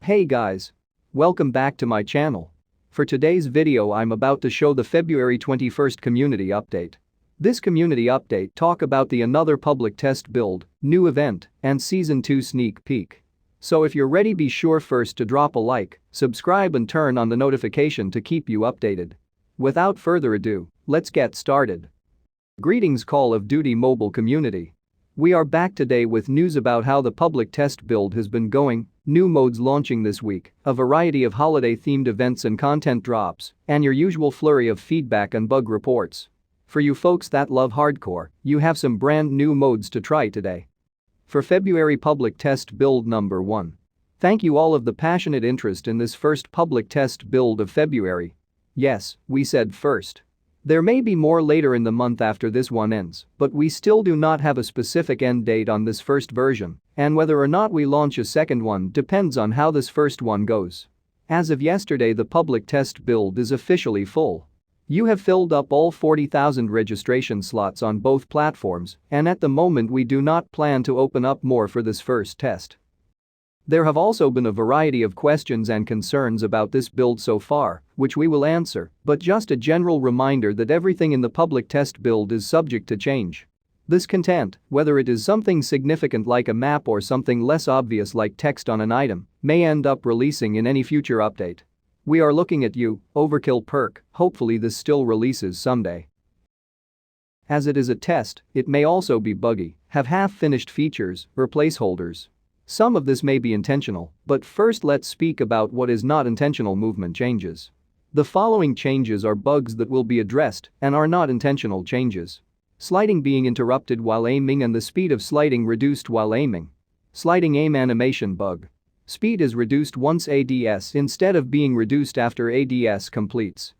Hey guys. Welcome back to my channel. For today's video I'm about to show the February 21st community update. This community update talk about the another public test build, new event, and season 2 sneak peek. So if you're ready be sure first to drop a like, subscribe and turn on the notification to keep you updated. Without further ado, let's get started. Greetings Call of Duty mobile community. We are back today with news about how the public test build has been going, new modes launching this week, a variety of holiday-themed events and content drops, and your usual flurry of feedback and bug reports. For you folks that love hardcore, you have some brand new modes to try today. For February public test build number 1. Thank you all of the passionate interest in this first public test build of February. Yes, we said first. There may be more later in the month after this one ends, but we still do not have a specific end date on this first version, and whether or not we launch a second one depends on how this first one goes. As of yesterday the public test build is officially full. You have filled up all 40,000 registration slots on both platforms, and at the moment we do not plan to open up more for this first test. There have also been a variety of questions and concerns about this build so far, which we will answer, but just a general reminder that everything in the public test build is subject to change. This content, whether it is something significant like a map or something less obvious like text on an item, may end up releasing in any future update. We are looking at you, Overkill perk, hopefully this still releases someday. As it is a test, it may also be buggy, have half-finished features, or placeholders. Some of this may be intentional, but first let's speak about what is not intentional movement changes. The following changes are bugs that will be addressed and are not intentional changes. Sliding being interrupted while aiming and the speed of sliding reduced while aiming. Sliding aim animation bug. Speed is reduced once ADS instead of being reduced after ADS completes.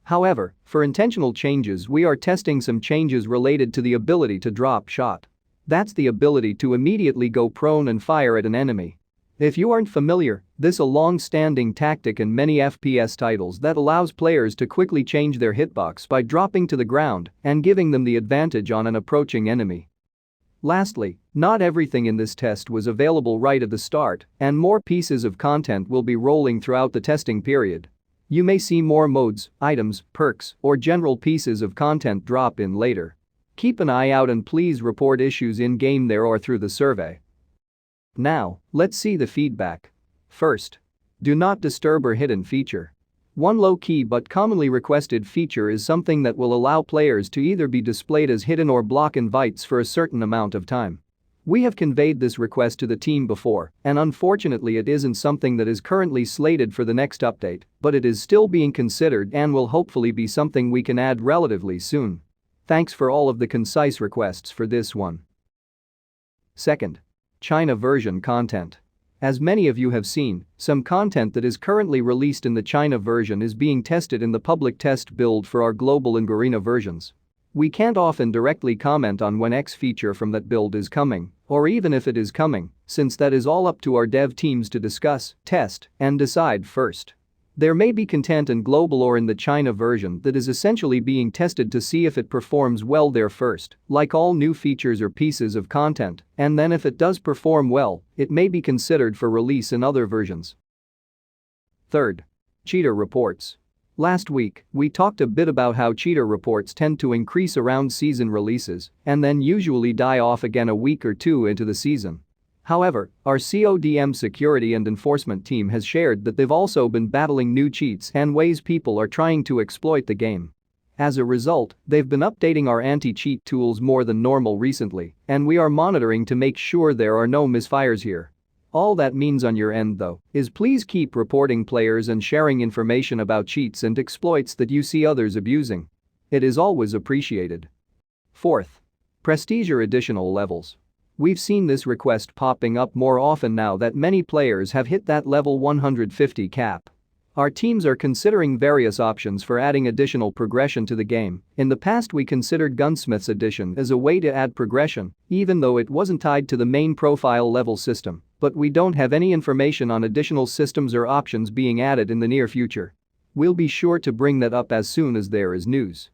However, for intentional changes we are testing some changes related to the ability to drop shot. That's the ability to immediately go prone and fire at an enemy. If you aren't familiar, this is a long-standing tactic in many FPS titles that allows players to quickly change their hitbox by dropping to the ground and giving them the advantage on an approaching enemy. Lastly, not everything in this test was available right at the start, and more pieces of content will be rolling throughout the testing period. You may see more modes, items, perks, or general pieces of content drop in later. Keep an eye out and please report issues in-game there or through the survey. Now, let's see the feedback. First, do not disturb or hidden feature. One low-key but commonly requested feature is something that will allow players to either be displayed as hidden or block invites for a certain amount of time. We have conveyed this request to the team before, and unfortunately it isn't something that is currently slated for the next update, but it is still being considered and will hopefully be something we can add relatively soon. Thanks for all of the concise requests for this one. Second, China version content. As many of you have seen, some content that is currently released in the China version is being tested in the public test build for our global and Garena versions. We can't often directly comment on when X feature from that build is coming, or even if it is coming, since that is all up to our dev teams to discuss, test, and decide first. There may be content in global or in the China version that is essentially being tested to see if it performs well there first, like all new features or pieces of content, and then if it does perform well, it may be considered for release in other versions. Third, cheater reports. Last week, we talked a bit about how cheater reports tend to increase around season releases and then usually die off again a week or two into the season. However, our CODM security and enforcement team has shared that they've also been battling new cheats and ways people are trying to exploit the game. As a result, they've been updating our anti-cheat tools more than normal recently, and we are monitoring to make sure there are no misfires here. All that means on your end though is please keep reporting players and sharing information about cheats and exploits that you see others abusing. It is always appreciated. Fourth, prestige or additional levels. We've seen this request popping up more often now that many players have hit that level 150 cap. Our teams are considering various options for adding additional progression to the game. In the past we considered Gunsmith's Edition as a way to add progression, even though it wasn't tied to the main profile level system, but we don't have any information on additional systems or options being added in the near future. We'll be sure to bring that up as soon as there is news.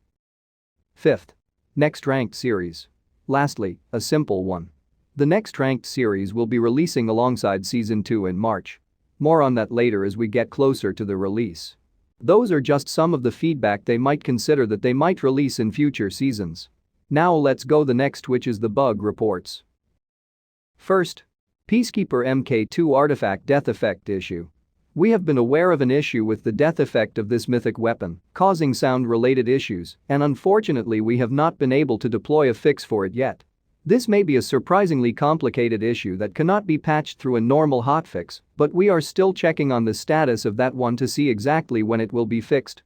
Fifth, next ranked series. Lastly, a simple one. The next ranked series will be releasing alongside Season 2 in March. More on that later as we get closer to the release. Those are just some of the feedback they might consider that they might release in future seasons. Now let's go the next, which is the bug reports. First, Peacekeeper MK2 artifact death effect issue. We have been aware of an issue with the death effect of this mythic weapon, causing sound-related issues, and unfortunately we have not been able to deploy a fix for it yet. This may be a surprisingly complicated issue that cannot be patched through a normal hotfix, but we are still checking on the status of that one to see exactly when it will be fixed.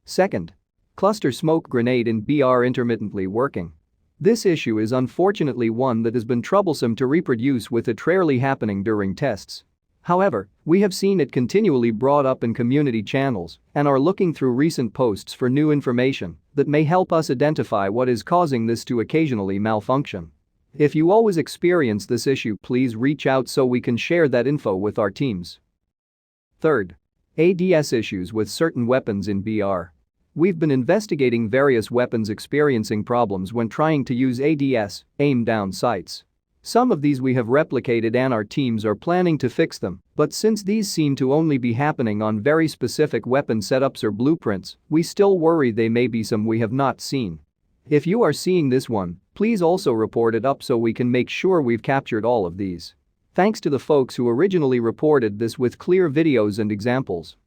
Second, cluster smoke grenade in BR intermittently working. This issue is unfortunately one that has been troublesome to reproduce, with it rarely happening during tests. However, we have seen it continually brought up in community channels and are looking through recent posts for new information that may help us identify what is causing this to occasionally malfunction. If you always experience this issue, please reach out so we can share that info with our teams. Third, ADS issues with certain weapons in BR. We've been investigating various weapons experiencing problems when trying to use ADS, aim down sights. Some of these we have replicated and our teams are planning to fix them, but since these seem to only be happening on very specific weapon setups or blueprints, we still worry they may be some we have not seen. If you are seeing this one, please also report it up so we can make sure we've captured all of these. Thanks to the folks who originally reported this with clear videos and examples.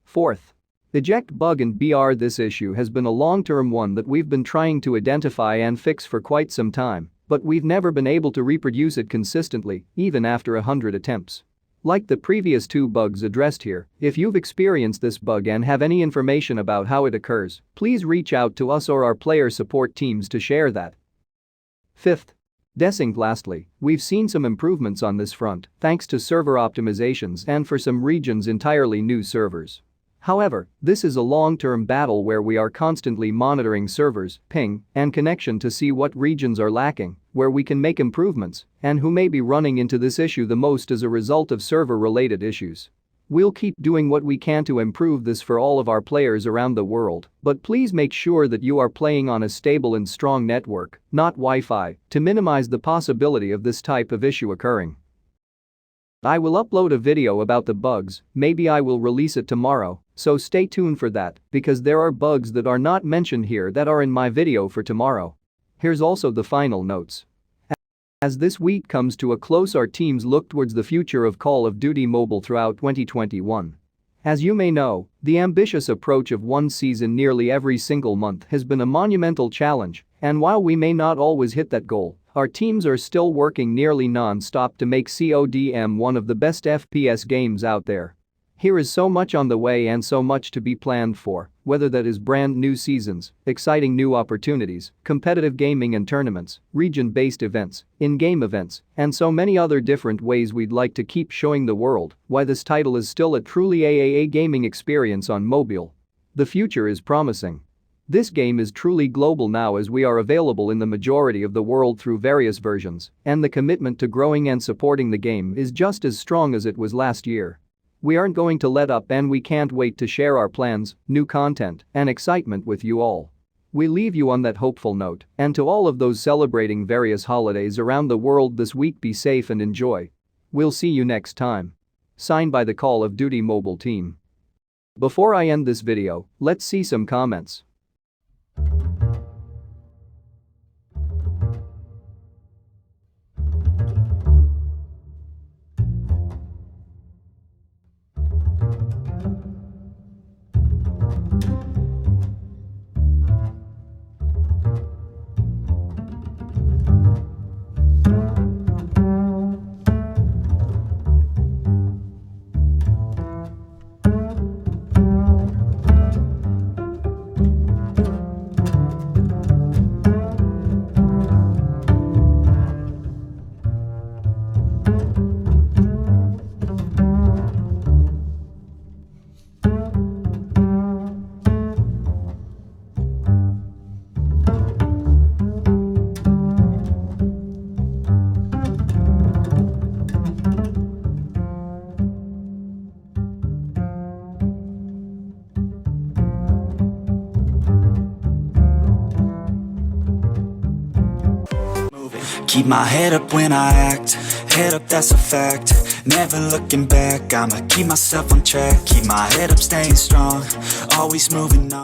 Fourth, eject bug in BR. This issue has been a long-term one that we've been trying to identify and fix for quite some time, but we've never been able to reproduce it consistently, even after 100 attempts. Like the previous two bugs addressed here, if you've experienced this bug and have any information about how it occurs, please reach out to us or our player support teams to share that. Fifth, desync. Lastly, we've seen some improvements on this front thanks to server optimizations and for some regions entirely new servers. However, this is a long-term battle where we are constantly monitoring servers, ping, and connection to see what regions are lacking, where we can make improvements, and who may be running into this issue the most as a result of server-related issues. We'll keep doing what we can to improve this for all of our players around the world, but please make sure that you are playing on a stable and strong network, not Wi-Fi, to minimize the possibility of this type of issue occurring. I will upload a video about the bugs, maybe I will release it tomorrow, so stay tuned for that, because there are bugs that are not mentioned here that are in my video for tomorrow. Here's also the final notes. As this week comes to a close, our teams look towards the future of Call of Duty Mobile throughout 2021. As you may know, the ambitious approach of one season nearly every single month has been a monumental challenge, and while we may not always hit that goal, our teams are still working nearly non-stop to make COD one of the best FPS games out there. Here is so much on the way and so much to be planned for, whether that is brand new seasons, exciting new opportunities, competitive gaming and tournaments, region-based events, in-game events, and so many other different ways we'd like to keep showing the world why this title is still a truly AAA gaming experience on mobile. The future is promising. This game is truly global now as we are available in the majority of the world through various versions, and the commitment to growing and supporting the game is just as strong as it was last year. We aren't going to let up and we can't wait to share our plans, new content, and excitement with you all. We leave you on that hopeful note, and to all of those celebrating various holidays around the world this week, be safe and enjoy. We'll see you next time. Signed by the Call of Duty Mobile team. Before I end this video, let's see some comments. Keep my head up when I act, head up, that's a fact. Never looking back, I'ma keep myself on track. Keep my head up, staying strong, always moving on.